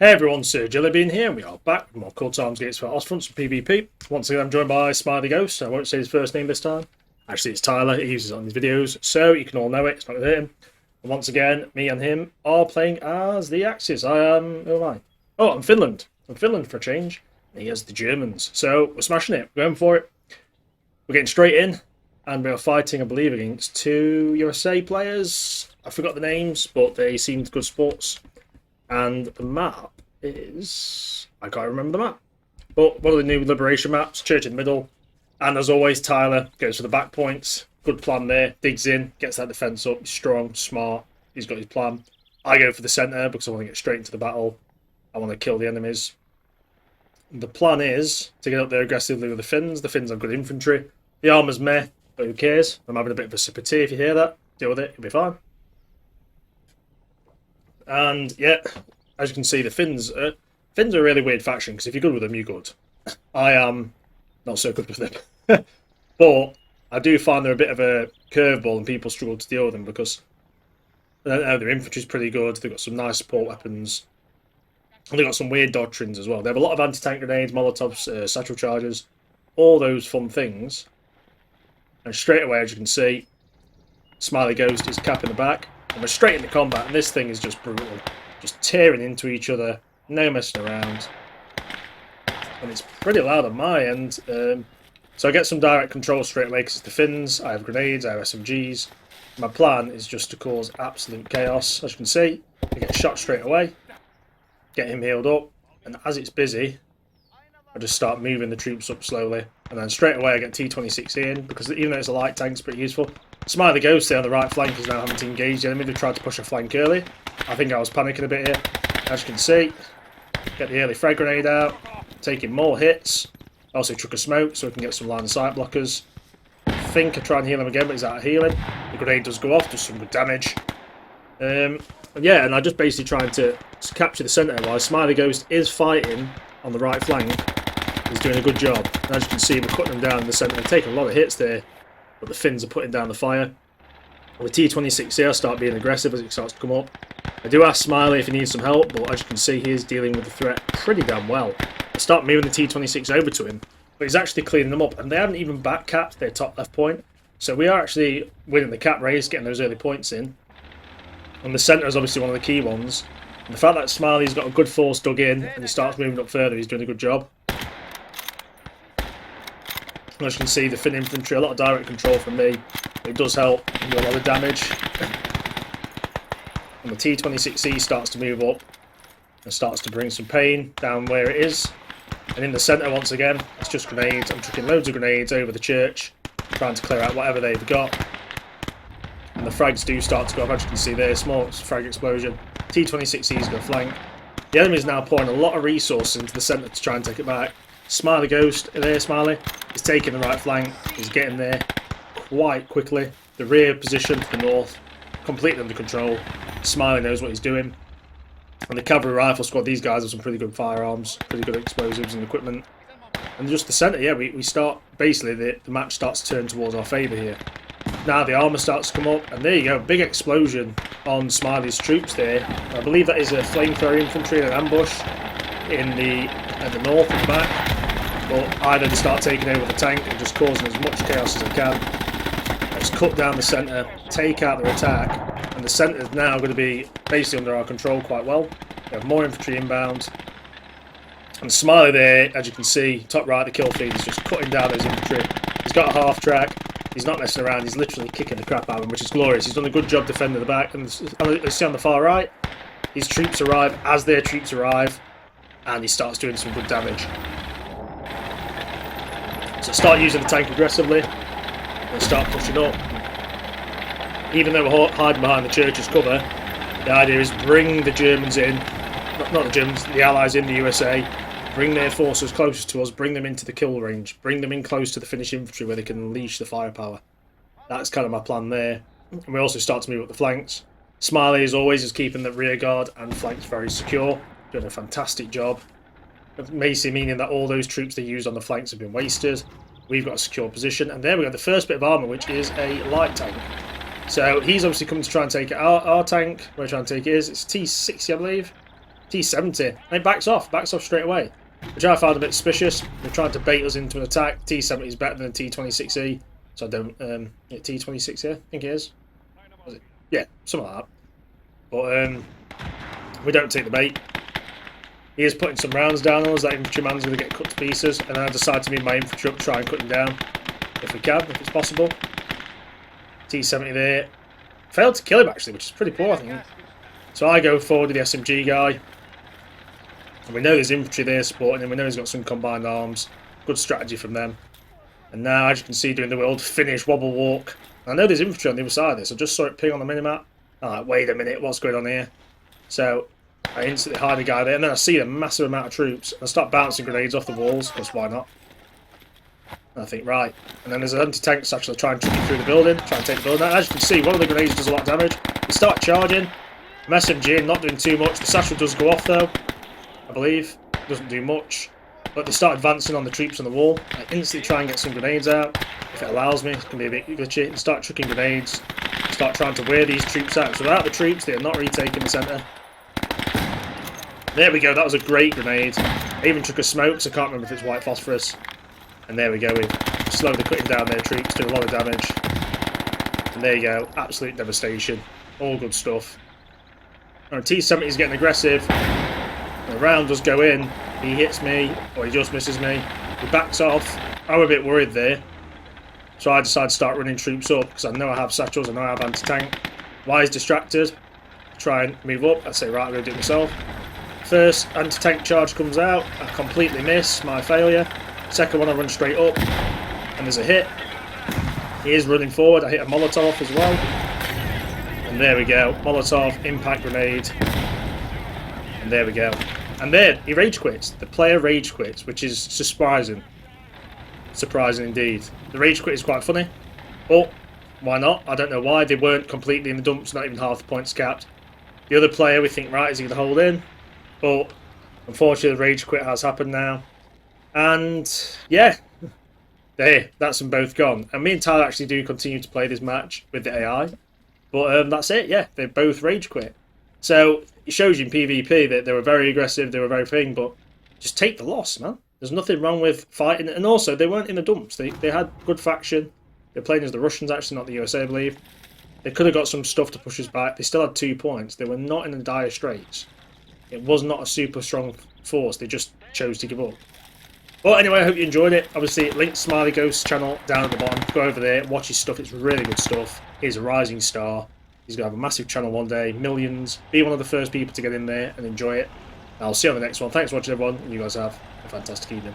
Hey everyone, Sir Jellybean here, and we are back with more Cold Times Gates for Ostfronts for PvP. Once again, I'm joined by Smileyghost. I won't say his first name this time. Actually, it's Tyler. He uses it on his videos, so you can all know it. It's not going to hurt him. And once again, me and him are playing as the Axis. I am... Who am I? Oh, I'm Finland. I'm Finland for a change. And he has the Germans. So, we're smashing it. We're going for it. We're getting straight in, and we're fighting, I believe, against two USA players. I forgot the names, but they seemed good sports. And the map is... I can't remember the map. But one of the new Liberation maps, Church in the middle. And as always, Tyler goes for the back points. Good plan there. Digs in, gets that defence up. He's strong, smart. He's got his plan. I go for the centre because I want to get straight into the battle. I want to kill the enemies. The plan is to get up there aggressively with the Finns. The Finns have good infantry. The armour's meh, but who cares? I'm having a bit of a sip of tea if you hear that. Deal with it, it'll be fine. And yeah, as you can see, the Finns are a really weird faction because if you're good with them, you're good. I am not so good with them. But I do find they're a bit of a curveball and people struggle to deal with them because their infantry's pretty good. They've got some nice support weapons. And they've got some weird doctrines as well. They have a lot of anti-tank grenades, molotovs, satchel charges, all those fun things. And straight away, as you can see, Smileyghost is capping the back. And we're straight into combat, and this thing is just brutal. Just tearing into each other, no messing around. And it's pretty loud on my end. So I get some direct control straight away because it's the Finns. I have grenades, I have SMGs. My plan is just to cause absolute chaos. As you can see, I get shot straight away. Get him healed up. And as it's busy, I just start moving the troops up slowly. And then straight away I get T-26 in, because even though it's a light tank, it's pretty useful. Smileyghost there on the right flank is now having to engage the enemy. They tried to push a flank early. I think I was panicking a bit here. As you can see, get the early frag grenade out, taking more hits. Also chuck a smoke so we can get some line of sight blockers. I think I try and heal him again, but he's out of healing. The grenade does go off, does some good damage. Yeah, and I'm just basically trying to capture the centre while Smileyghost is fighting on the right flank. He's doing a good job. And as you can see, we're cutting them down in the centre. They're taking a lot of hits there, but the Finns are putting down the fire. The T-26 here start being aggressive as it starts to come up. I do ask Smiley if he needs some help, but as you can see, he is dealing with the threat pretty damn well. I start moving the T-26 over to him, but he's actually cleaning them up, and they haven't even back capped their top left point. So we are actually winning the cap race, getting those early points in. And the centre is obviously one of the key ones. And the fact that Smiley's got a good force dug in, and he starts moving up further, he's doing a good job. And as you can see, the Finn infantry, a lot of direct control from me. It does help, and do a lot of damage. And the T-26C starts to move up and starts to bring some pain down where it is. And in the centre, once again, it's just grenades. I'm chucking loads of grenades over the church, trying to clear out whatever they've got. And the frags do start to go off, as you can see there, small frag explosion. T-26C is going to flank. The enemy is now pouring a lot of resources into the centre to try and take it back. Smileyghost, there Smiley, is taking the right flank, he's getting there quite quickly. The rear position to the north, completely under control. Smiley knows what he's doing. And the cavalry rifle squad, these guys have some pretty good firearms, pretty good explosives and equipment. And just the centre, yeah, we start, basically the match starts to turn towards our favour here. Now the armour starts to come up, and there you go, big explosion on Smiley's troops there. I believe that is a flamethrower infantry and an ambush at the north and the back. But either they start taking over the tank and just causing as much chaos as they can. Let's cut down the centre, take out their attack, and the centre is now going to be basically under our control quite well. We have more infantry inbound. And Smiley there, as you can see, top right, the kill feed is just cutting down those infantry. He's got a half track. He's not messing around, he's literally kicking the crap out of him, which is glorious. He's done a good job defending the back. And you see on the far right, his troops arrive as their troops arrive, and he starts doing some good damage. So start using the tank aggressively, and start pushing up. Even though we're hiding behind the church's cover, the idea is bring the Germans in, not the Germans, the Allies in the USA, bring their forces closer to us, bring them into the kill range, bring them in close to the Finnish infantry where they can unleash the firepower. That's kind of my plan there. And we also start to move up the flanks. Smiley, as always, is keeping the rear guard and flanks very secure, doing a fantastic job. Basically meaning that all those troops they used on the flanks have been wasted. We've got a secure position, and there we go, the first bit of armour, which is a light tank. So he's obviously coming to try and take it. Our tank, we're trying to take it is, it's T60, I believe. T70, and it backs off straight away, which I found a bit suspicious. They're trying to bait us into an attack. T70 is better than T26E, so I don't. Yeah, T26E, I think it is. Yeah, something like that. But we don't take the bait. He is putting some rounds down on us. That infantryman's going to get cut to pieces, and I decide to move my infantry up, try and cut him down if we can, if it's possible. T70 there. Failed to kill him actually, which is pretty poor, I think. So I go forward with the SMG guy. And we know there's infantry there supporting him. We know he's got some combined arms. Good strategy from them. And now, as you can see, doing the old finish wobble walk. I know there's infantry on the other side of this. I just saw it ping on the minimap. Alright, wait a minute, what's going on here? So I instantly hide the guy there, and then I see a massive amount of troops. And I start bouncing grenades off the walls, because why not? And I think, right. And then there's an anti-tank that's actually trying to trick through the building, trying to take the building out. As you can see, one of the grenades does a lot of damage. They start charging. I'm SMG, not doing too much. The satchel does go off, though, I believe. Doesn't do much. But they start advancing on the troops on the wall. I instantly try and get some grenades out. If it allows me, it can be a bit glitchy. And start chucking grenades. Start trying to wear these troops out. So without the troops, they are not retaking the centre. There we go. That was a great grenade. I even took a smoke, so I can't remember if it's white phosphorus. And there we go. We've slowly cutting down their troops, doing a lot of damage. And there you go. Absolute devastation. All good stuff. And T70 is getting aggressive. The round does go in. He hits me, or he just misses me. He backs off. I'm a bit worried there. So I decide to start running troops up, because I know I have satchels, I know I have anti-tank. Why he's distracted? Try and move up. I say, right, I'm going to do it myself. First anti-tank charge comes out. I completely miss. My failure. Second one, I run straight up. And there's a hit. He is running forward. I hit a Molotov as well. And there we go. Molotov, impact grenade. And there we go. And there, he rage quits. The player rage quits, which is surprising. Surprising indeed. The rage quit is quite funny. But why not? I don't know why. They weren't completely in the dumps, not even half the points capped. The other player, we think, right, is he going to hold in? But unfortunately, the rage quit has happened now. And yeah, there, that's them both gone. And me and Tyler actually do continue to play this match with the AI. But that's it, yeah, they both rage quit. So it shows you in PvP that they were very aggressive, they were very thing, but just take the loss, man. There's nothing wrong with fighting. And also, they weren't in the dumps. They had good faction. They're playing as the Russians, actually, not the USA, I believe. They could have got some stuff to push us back. They still had 2 points. They were not in the dire straits. It was not a super strong force. They just chose to give up. Well, anyway, I hope you enjoyed it. Obviously, link to Smileyghost channel down at the bottom. Go over there, watch his stuff. It's really good stuff. He's a rising star. He's going to have a massive channel one day. Millions. Be one of the first people to get in there and enjoy it. I'll see you on the next one. Thanks for watching, everyone. And you guys have a fantastic evening.